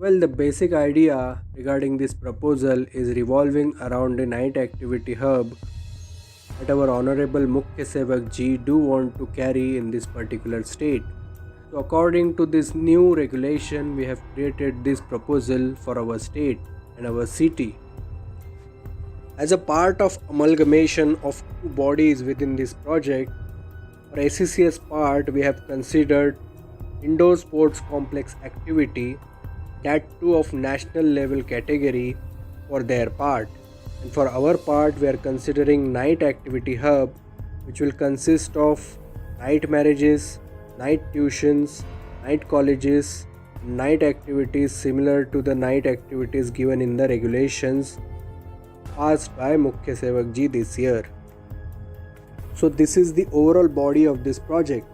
Well, the basic idea regarding this proposal is revolving around a night activity hub that our Honorable Mukhya Sevak ji do want to carry in this particular state. So, according to this new regulation, we have created this proposal for our state and our city. As a part of amalgamation of two bodies within this project, for ACCS part, we have considered indoor sports complex activity, that too of national level category for their part. And for our part, we are considering night activity hub, which will consist of night marriages, night tuitions, night colleges, night activities similar to the night activities given in the regulations passed by Mukhya Sevak ji this year. So this is the overall body of this project,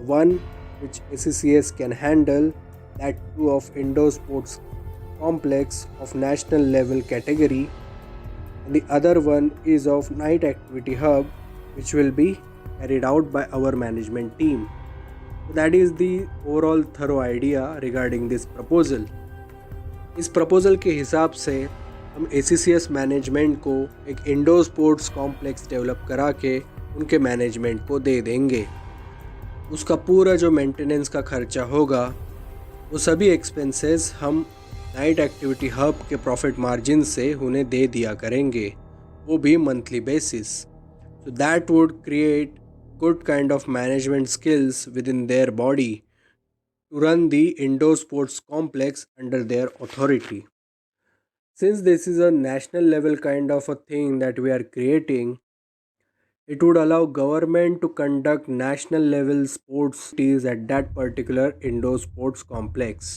one which ACCS can handle, that too of indoor sports complex of national level category, and the other one is of night activity hub, which will be carried out by our management team. So that is the overall thorough idea regarding this proposal. इस proposal के हिसाब से हम ACCS management को एक indoor sports complex develop करा के उनके मैनेजमेंट को दे देंगे। उसका पूरा जो मेंटेनेंस का खर्चा होगा वो सभी एक्सपेंसेस हम नाइट एक्टिविटी हब के प्रॉफिट मार्जिन से उन्हें दे दिया करेंगे, वो भी monthly basis. So that would create good kind of management skills within their body to run the indoor sports complex under their authority. Since this is a national level kind of a thing that we are creating, it would allow government to conduct national level sports activities at that particular indoor sports complex.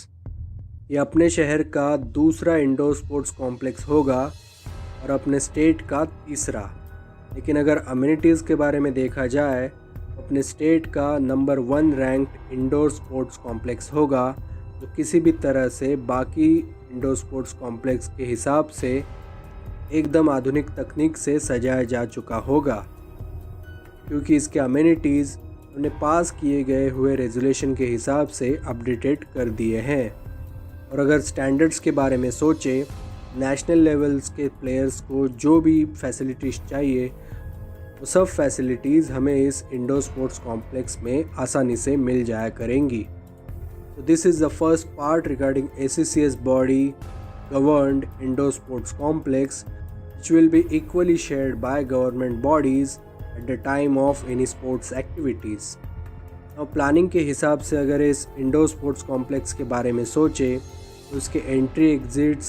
ये अपने शहर का दूसरा indoor sports complex होगा और अपने state का तीसरा। लेकिन अगर अम्यूनिटीज़ के बारे में देखा जाए तो अपने स्टेट का number 1 ranked indoor sports complex होगा, जो किसी भी तरह से बाकी इंडोर स्पोर्ट्स कॉम्प्लेक्स के हिसाब से एकदम आधुनिक तकनीक से सजाया जा चुका होगा, क्योंकि इसके अम्यूनिटीज़ उन्हें पास किए गए हुए रेजोल्यूशन के हिसाब से अपडेटेड कर दिए हैं। और अगर स्टैंडर्ड्स के बारे में सोचे, नेशनल लेवल्स के प्लेयर्स को जो भी फैसिलिटीज़ चाहिए वो सब फैसिलिटीज़ हमें इस इंडोर स्पोर्ट्स कॉम्प्लेक्स में आसानी से मिल जाया करेंगी। So this is the first part regarding ACCS body governed indoor sports complex, which will be equally shared by government bodies at the time of any sports activities. Now planning के हिसाब से अगर इस इंडोर स्पोर्ट्स कॉम्प्लेक्स के बारे में सोचे तो उसके entry exits,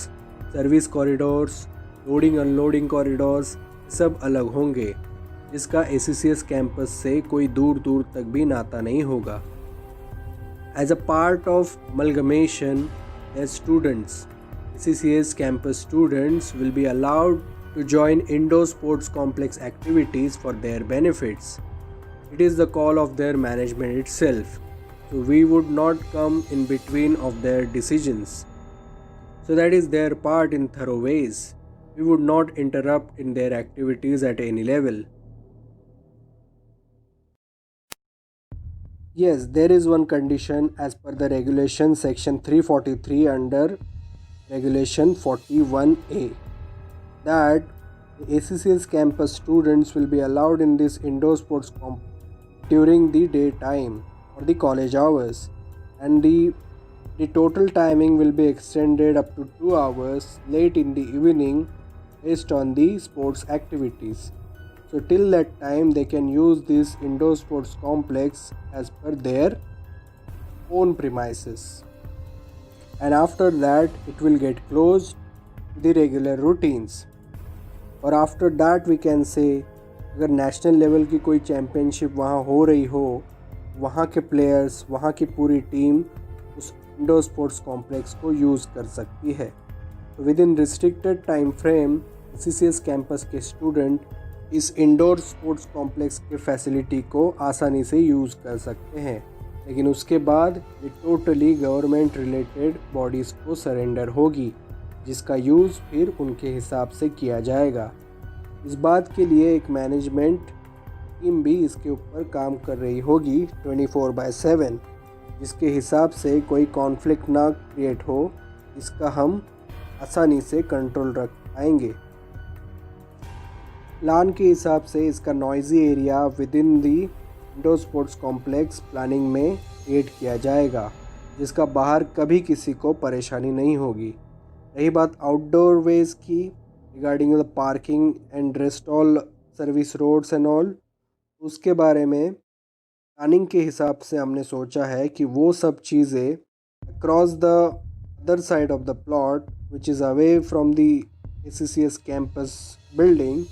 service corridors, loading unloading corridors सब अलग होंगे, जिसका ACCS कैंपस से कोई दूर दूर तक भी नाता नहीं होगा। As a part of amalgamation, their students, ACCS campus students, will be allowed to join indoor sports complex activities for their benefits. It is the call of their management itself, so we would not come in between of their decisions. So that is their part in thorough ways. We would not interrupt in their activities at any level. Yes, there is one condition as per the regulation section 343 under regulation 41A, that the ACCS campus students will be allowed in this indoor sports during the daytime or the college hours, and the total timing will be extended up to 2 hours late in the evening based on the sports activities. So till that time they can use this indoor sports complex as per their own premises, and after that it will get closed to the regular routines. और after that we can say अगर national level की कोई championship वहाँ हो रही हो, वहाँ के प्लेयर्स, वहाँ की पूरी टीम उस इंडोर स्पोर्ट्स कॉम्प्लेक्स को यूज़ कर सकती है। तो with in restricted time frame ACCS campus के स्टूडेंट इस इंडोर स्पोर्ट्स कॉम्प्लेक्स के फैसिलिटी को आसानी से यूज़ कर सकते हैं, लेकिन उसके बाद ये टोटली गवर्नमेंट रिलेटेड बॉडीज़ को सरेंडर होगी, जिसका यूज़ फिर उनके हिसाब से किया जाएगा। इस बात के लिए एक मैनेजमेंट टीम भी इसके ऊपर काम कर रही होगी 24/7, जिसके हिसाब से कोई कॉन्फ्लिक्ट ना क्रिएट हो इसका हम आसानी से कंट्रोल रख पाएंगे। प्लान के हिसाब से इसका noisy area with in the indoor sports complex planning में क्रिएट किया जाएगा, जिसका बाहर कभी किसी को परेशानी नहीं होगी। रही बात आउटडोर वेज की regarding the parking and rest all service roads and all, उसके बारे में प्लानिंग के हिसाब से हमने सोचा है कि वो सब चीज़ें across the other side of the plot which is away from the ACCS campus building,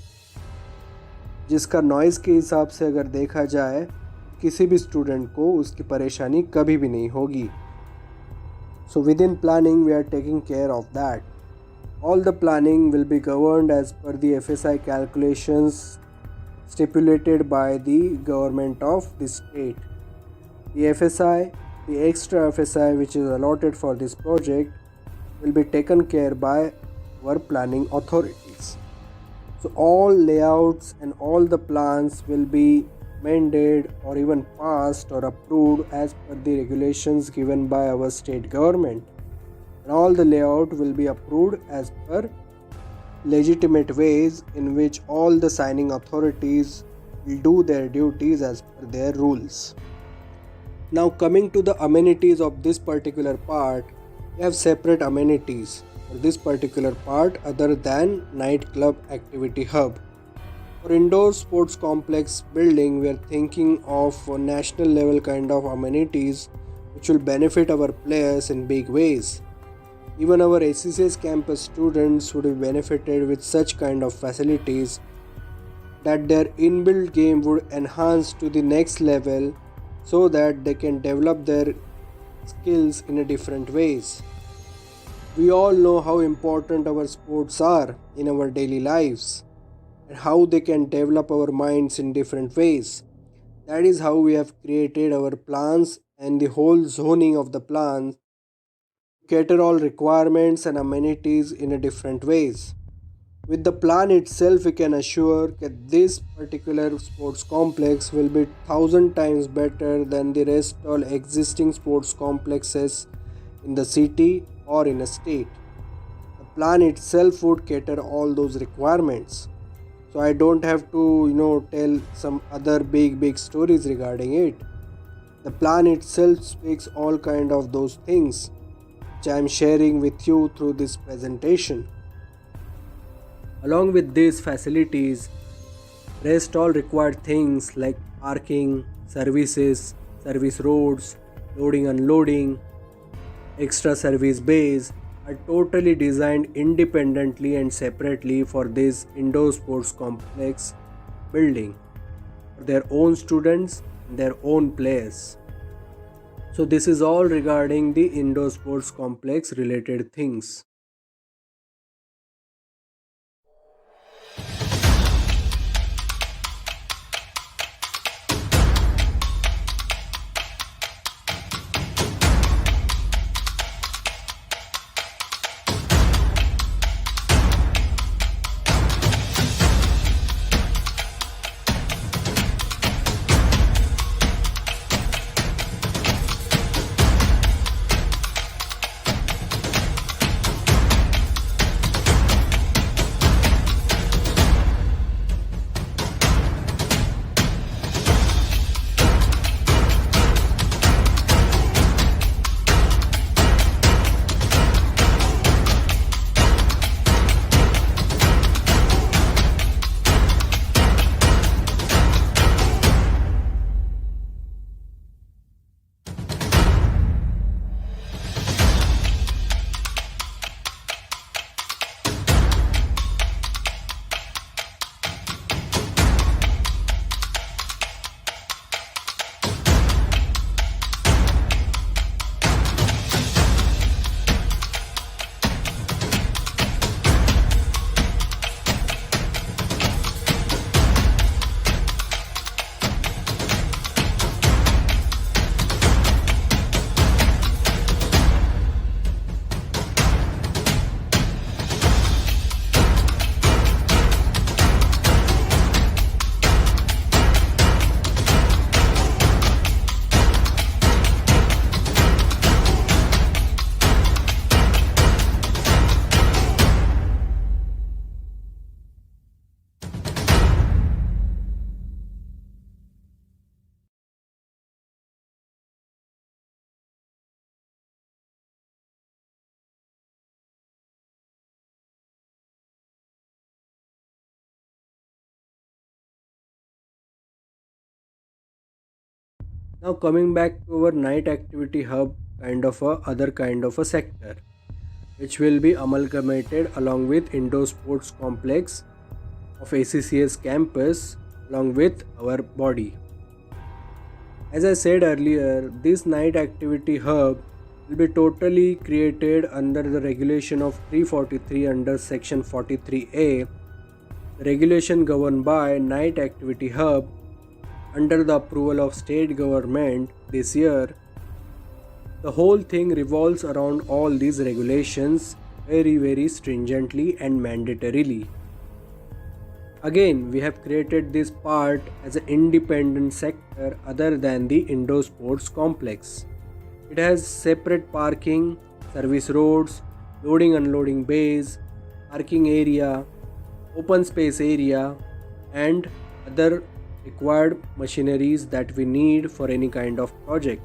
जिसका नॉइज़ के हिसाब से अगर देखा जाए किसी भी स्टूडेंट को उसकी परेशानी कभी भी नहीं होगी। So within planning we are taking care of that. All the planning will be governed as per the FSI calculations stipulated by the government of the state. The FSI, the extra FSI which is allotted for this project, will be taken care by our planning authorities. So all layouts and all the plans will be amended or even passed or approved as per the regulations given by our state government. And all the layout will be approved as per legitimate ways in which all the signing authorities will do their duties as per their rules. Now coming to the amenities of this particular part, we have separate amenities for this particular part other than nightclub activity hub. For indoor sports complex building, we are thinking of a national level kind of amenities which will benefit our players in big ways. Even our ACCS campus students would be benefited with such kind of facilities that their inbuilt game would enhance to the next level so that they can develop their skills in a different ways. We all know how important our sports are in our daily lives and how they can develop our minds in different ways. That is how we have created our plans and the whole zoning of the plans cater all requirements and amenities in a different ways. With the plan itself, we can assure that this particular sports complex will be 1,000 times better than the rest all existing sports complexes in the city or in a state. The plan itself would cater all those requirements. So I don't have to tell some other big stories regarding it. The plan itself speaks all kind of those things which I am sharing with you through this presentation. Along with these facilities, rest all required things like parking, services, service roads, loading unloading, extra service bays are totally designed independently and separately for this indoor sports complex building for their own students and their own players. So this is all regarding the indoor sports complex related things. Now coming back to our night activity hub, kind of a other kind of a sector, which will be amalgamated along with indoor sports complex of ACCS campus along with our body. As I said earlier, this night activity hub will be totally created under the regulation of 343 under section 43A. The regulation governed by night activity hub under the approval of state government this year. The whole thing revolves around all these regulations very stringently and mandatorily. Again, we have created this part as an independent sector other than the indoor sports complex. It has separate parking, service roads, loading unloading bays, parking area, open space area, and other required machineries that we need for any kind of project.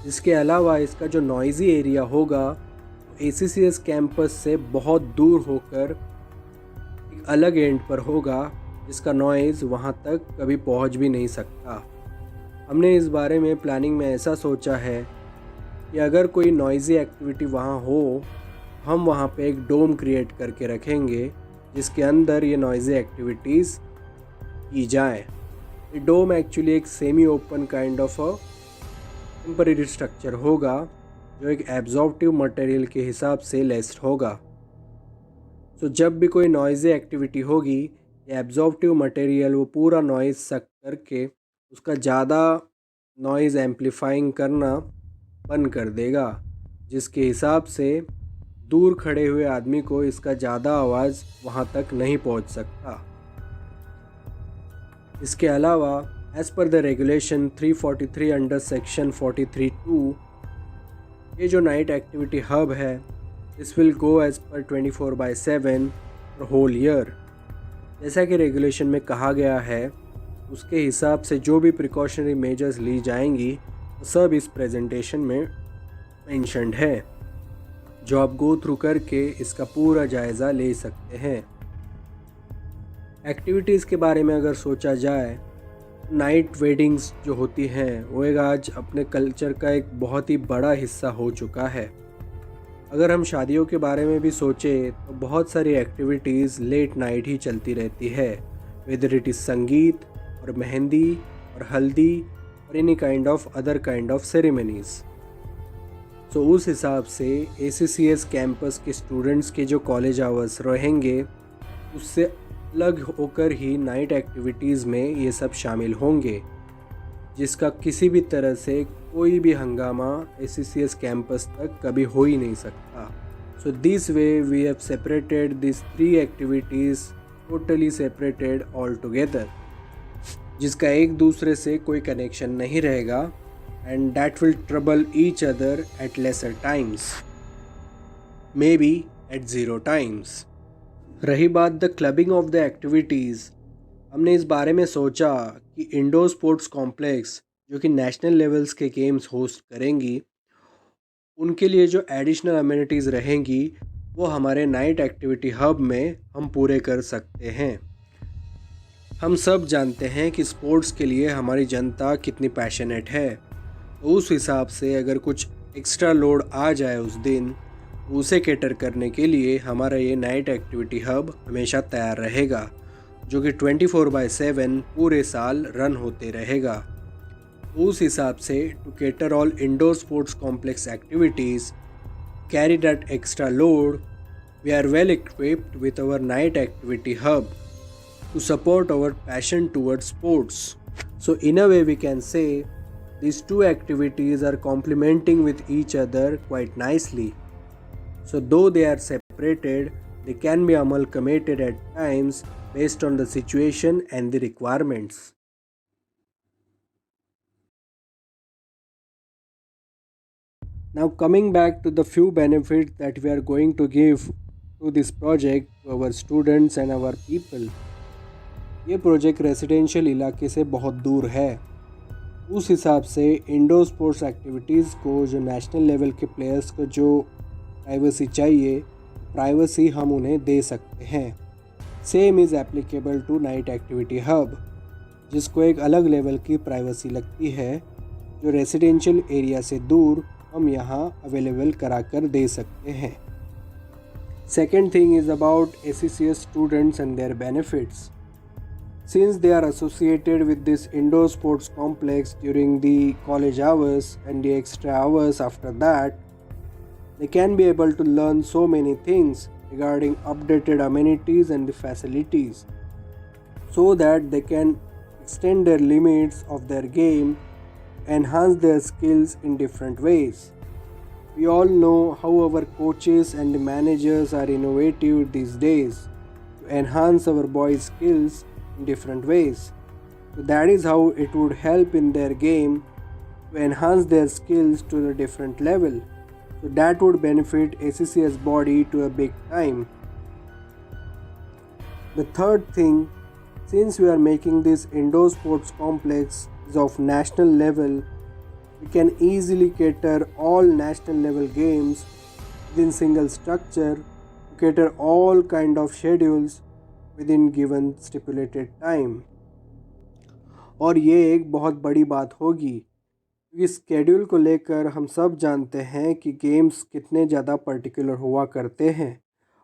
इसके अलावा इसका जो noisy area होगा ACCS campus से बहुत दूर होकर एक अलग एंड पर होगा, जिसका नॉइज़ वहाँ तक कभी पहुँच भी नहीं सकता। हमने इस बारे में प्लानिंग में ऐसा सोचा है कि अगर कोई नॉइज़ी एक्टिविटी वहाँ हो, हम वहाँ पे एक डोम क्रिएट करके रखेंगे जिसके अंदर ये नॉइज़ी एक्टिविटीज़ की जाए। ये डोम एक्चुअली एक semi open kind of a temporary structure होगा जो एक एब्जॉर्प्टिव मटेरियल के हिसाब से लेस्ड होगा। तो जब भी कोई नॉइज़ी एक्टिविटी होगी, ये एब्जॉर्प्टिव मटेरियल वो पूरा नॉइज़ सक करके उसका ज़्यादा नॉइज़ एम्पलीफाइंग करना बंद कर देगा, जिसके हिसाब से दूर खड़े हुए आदमी को इसका ज़्यादा आवाज़ वहाँ तक नहीं पहुँच सकता। इसके अलावा as per the regulation 343 under section 43(2) ये जो नाइट एक्टिविटी हब है, this will go as per 24/7 for whole year. जैसा कि रेगुलेशन में कहा गया है, उसके हिसाब से जो भी प्रिकॉशनरी मेजर्स ली जाएंगी वो सब इस प्रेजेंटेशन में मेंशन्ड है, जो आप गो थ्रू करके इसका पूरा जायज़ा ले सकते हैं। एक्टिविटीज़ के बारे में अगर सोचा जाए, नाइट वेडिंग्स जो होती हैं वो एक आज अपने कल्चर का एक बहुत ही बड़ा हिस्सा हो चुका है। अगर हम शादियों के बारे में भी सोचें तो बहुत सारी एक्टिविटीज़ लेट नाइट ही चलती रहती है, वेदर इट इज़ संगीत और मेहंदी और हल्दी और any kind of other kind of ceremonies. So उस हिसाब से ACCS कैंपस के स्टूडेंट्स के जो कॉलेज आवर्स रहेंगे उससे अलग होकर ही नाइट एक्टिविटीज़ में ये सब शामिल होंगे, जिसका किसी भी तरह से कोई भी हंगामा ACCS कैंपस तक कभी हो ही नहीं सकता। So this way we have separated this 3 activities totally separated altogether, जिसका एक दूसरे से कोई कनेक्शन नहीं रहेगा and that will trouble each other at lesser times, maybe at 0 times. रही बात the clubbing of the activities, हमने इस बारे में सोचा कि इंडोर स्पोर्ट्स कॉम्प्लेक्स जो कि नेशनल लेवल्स के गेम्स होस्ट करेंगी, उनके लिए जो एडिशनल अमेनिटीज़ रहेंगी वो हमारे नाइट एक्टिविटी हब में हम पूरे कर सकते हैं। हम सब जानते हैं कि स्पोर्ट्स के लिए हमारी जनता कितनी पैशनेट है, तो उस हिसाब से अगर कुछ एक्स्ट्रा लोड आ जाए उस दिन, उसे कैटर करने के लिए हमारा ये नाइट एक्टिविटी हब हमेशा तैयार रहेगा, जो कि 24/7 पूरे साल रन होते रहेगा। उस हिसाब से to cater all indoor sports complex activities carry that extra load, we are well equipped with our night activity hub to support our passion toward sports. So in a way we can say these 2 activities are complementing with each other quite nicely. So though they are separated, they can be amalgamated at times based on the situation and the requirements. Now coming back to the few benefits that we are going to give to this project to our students and our people. ये project residential इलाके से बहुत दूर है, उस हिसाब से indoor sports activities को जो नेशनल लेवल के प्लेयर्स को जो प्राइवेसी चाहिए, प्राइवेसी हम उन्हें दे सकते हैं। Same is applicable to night activity hub. जिसको एक अलग लेवल की प्राइवेसी लगती है, जो रेसिडेंशियल एरिया से दूर हम यहाँ अवेलेबल करा कर दे सकते हैं। Second thing is about ACCS students and their benefits. Since they are associated with this indoor sports complex during the college hours and the extra hours after that, they can be able to learn so many things regarding updated amenities and the facilities so that they can extend their limits of their game, enhance their skills in different ways. We all know how our coaches and the managers are innovative these days to enhance our boys' skills in different ways. So that is how it would help in their game to enhance their skills to a different level. So that would benefit ACCS body to a big time. The third thing, since we are making this indoor sports complex is of national level, we can easily cater all national level games within single structure, to cater all kind of schedules within given stipulated time. और ये एक बहुत बड़ी बात होगी क्योंकि schedule को लेकर हम सब जानते हैं कि गेम्स कितने ज़्यादा पर्टिकुलर हुआ करते हैं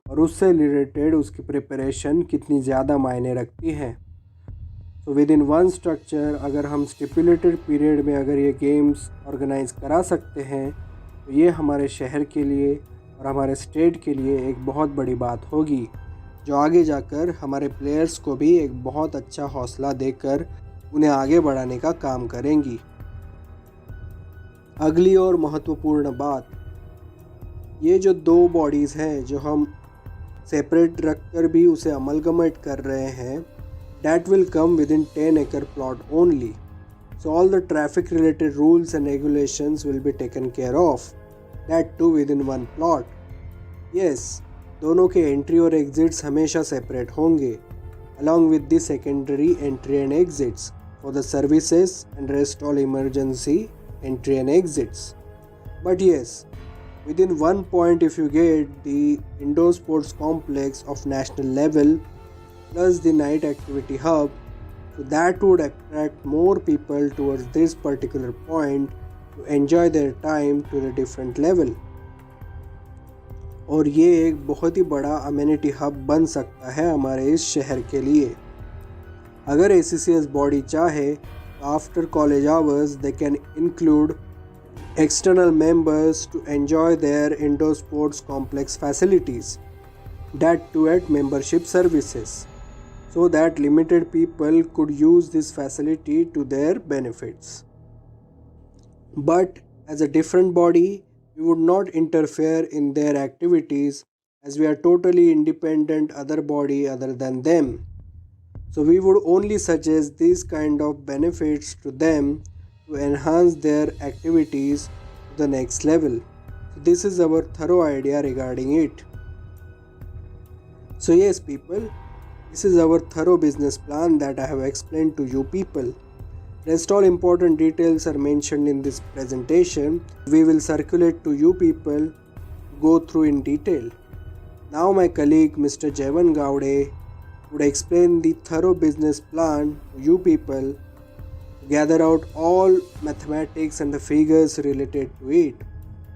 और उससे रिलेटेड उसकी प्रिपरेशन कितनी ज़्यादा मायने रखती है। तो विद इन वन स्ट्रक्चर अगर हम स्टिपुलेटेड पीरियड में अगर ये गेम्स ऑर्गेनाइज करा सकते हैं तो ये हमारे शहर के लिए और हमारे स्टेट के लिए एक बहुत बड़ी बात होगी, जो आगे जाकर हमारे प्लेयर्स को भी एक बहुत अच्छा हौसला देकर उन्हें आगे बढ़ाने का काम करेंगी। अगली और महत्वपूर्ण बात, ये जो दो बॉडीज़ हैं जो हम सेपरेट रखकर भी उसे अमलगमेट कर रहे हैं, that will come within 10 acre plot only. So all the traffic related rules and regulations will be taken care of, that too within one plot. Yes, दोनों के एंट्री और एग्जिट्स हमेशा सेपरेट होंगे along with the secondary entry and exits for the services and rest all emergency entry and exits. But yes, within one point if you get the indoor sports complex of national level plus the night activity hub, so that would attract more people towards this particular point to enjoy their time to a different level. और ये एक बहुत ही बड़ा amenity hub बन सकता है हमारे इस शहर के लिए। अगर ACCS बॉडी चाहे तो after college hours they can include external members to enjoy their indoor sports complex facilities, that too at membership services, so that limited people could use this facility to their benefits. But as a different body, we would not interfere in their activities as we are totally independent other body other than them. So we would only suggest these kind of benefits to them to enhance their activities to the next level. So this is our thorough idea regarding it. So yes people, this is our thorough business plan that I have explained to you people. Rest all important details are mentioned in this presentation. We will circulate to you people to go through in detail. Now my colleague Mr. Jevan Gowde would explain the thorough business plan to you people, to gather out all mathematics and the figures related to it,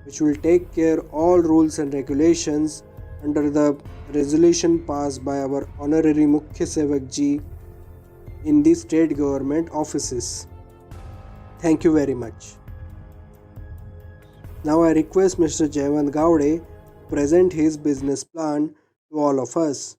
which will take care all rules and regulations under the resolution passed by our honorary Mukhya Sevak Ji in the state government offices. Thank you very much. Now I request Mr. Jevan Gowde to present his business plan to all of us.